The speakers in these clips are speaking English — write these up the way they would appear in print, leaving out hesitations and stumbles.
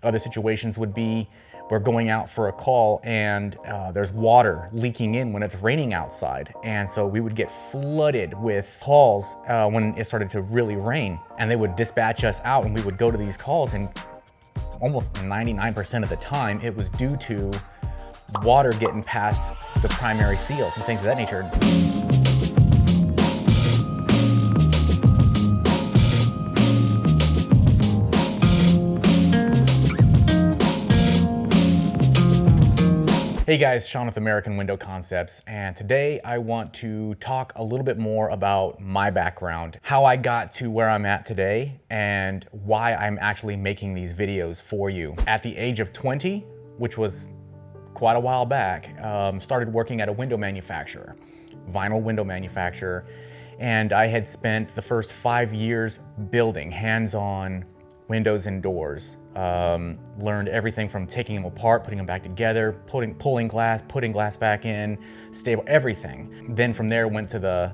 Other situations would be we're going out for a call and there's water leaking in when it's raining outside. And so we would get flooded with calls when it started to really rain. And they would dispatch us out and we would go to these calls, and almost 99% of the time it was due to water getting past the primary seals and things of that nature. Hey guys, Sean with American Window Concepts, and today I want to talk a little bit more about my background, how I got to where I'm at today, and why I'm actually making these videos for you. At the age of 20, which was quite a while back, started working at a window manufacturer, vinyl window manufacturer, and I had spent the first 5 years building hands-on windows and doors. Learned everything from taking them apart, putting them back together, pulling glass, putting glass back in, stable, everything. Then from there went to the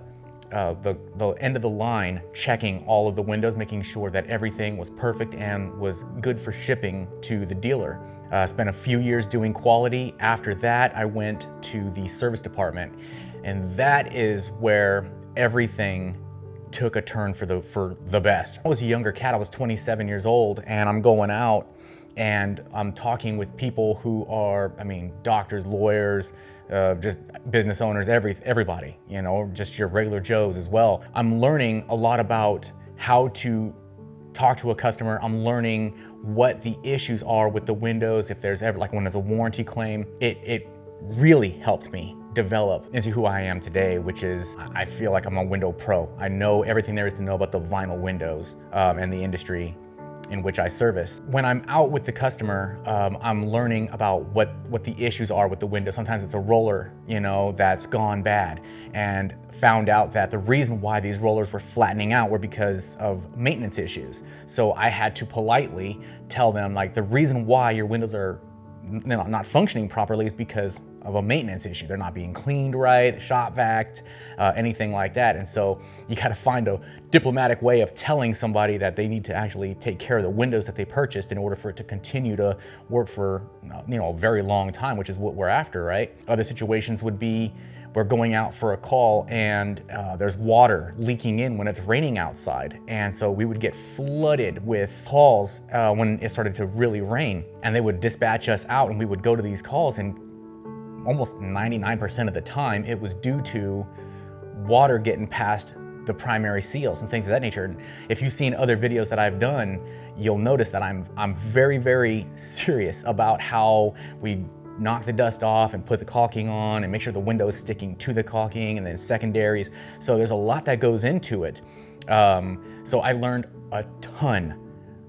end of the line, checking all of the windows, making sure that everything was perfect and was good for shipping to the dealer. Spent a few years doing quality. After that, I went to the service department, and that is where everything took a turn for the best. I was a younger cat, I was 27 years old, and I'm going out and I'm talking with people who are, doctors, lawyers, just business owners, everybody, just your regular Joes as well. I'm learning a lot about how to talk to a customer. I'm learning what the issues are with the windows, if there's ever, like when there's a warranty claim. It really helped me develop into who I am today, which is, I feel like I'm a window pro. I know everything there is to know about the vinyl windows and the industry in which I service. When I'm out with the customer, I'm learning about what the issues are with the window. Sometimes it's a roller, that's gone bad, and found out that the reason why these rollers were flattening out were because of maintenance issues. So I had to politely tell them, like, the reason why your windows are not functioning properly is because of a maintenance issue. They're not being cleaned right, shop vac, anything like that. And so you got to find a diplomatic way of telling somebody that they need to actually take care of the windows that they purchased in order for it to continue to work for a very long time, which is what we're after, right? Other situations would be we're going out for a call and there's water leaking in when it's raining outside. And so we would get flooded with calls when it started to really rain. And they would dispatch us out and we would go to these calls, and almost 99% of the time it was due to water getting past the primary seals and things of that nature. And if you've seen other videos that I've done, you'll notice that I'm very, very serious about how we knock the dust off and put the caulking on and make sure the window is sticking to the caulking, and then secondaries. So there's a lot that goes into it. So I learned a ton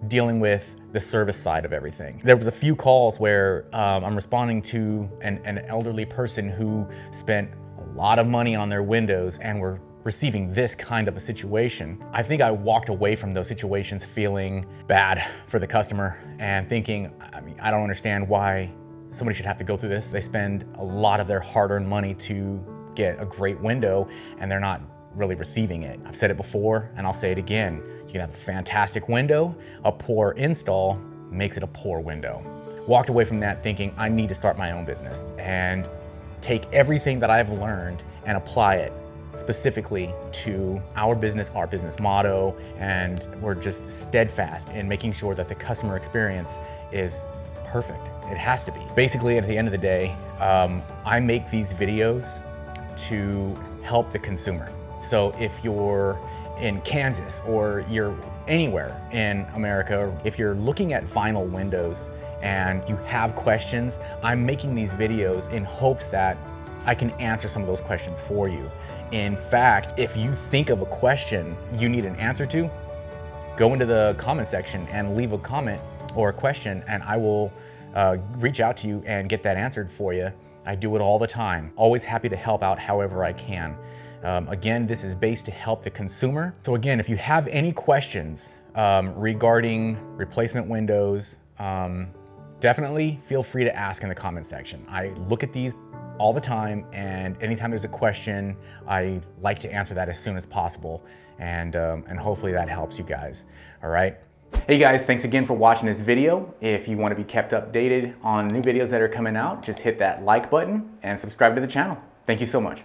dealing with the service side of everything. There was a few calls where I'm responding to an elderly person who spent a lot of money on their windows and were receiving this kind of a situation. I think I walked away from those situations feeling bad for the customer and thinking, I don't understand why somebody should have to go through this. They spend a lot of their hard-earned money to get a great window and they're not really receiving it. I've said it before and I'll say it again. You can have a fantastic window, a poor install makes it a poor window. Walked away from that thinking I need to start my own business and take everything that I've learned and apply it specifically to our business motto, and we're just steadfast in making sure that the customer experience is perfect. It has to be. Basically, at the end of the day, I make these videos to help the consumer. So if you're in Kansas or you're anywhere in America, if you're looking at vinyl windows and you have questions, I'm making these videos in hopes that I can answer some of those questions for you. In fact, if you think of a question you need an answer to, go into the comment section and leave a comment or a question, and I will reach out to you and get that answered for you. I do it all the time. Always happy to help out however I can. Again, this is based to help the consumer. So again, if you have any questions regarding replacement windows, definitely feel free to ask in the comment section. I look at these all the time, and anytime there's a question, I like to answer that as soon as possible, and hopefully that helps you guys. All right. Hey guys, thanks again for watching this video. If you want to be kept updated on new videos that are coming out, just hit that like button and subscribe to the channel. Thank you so much.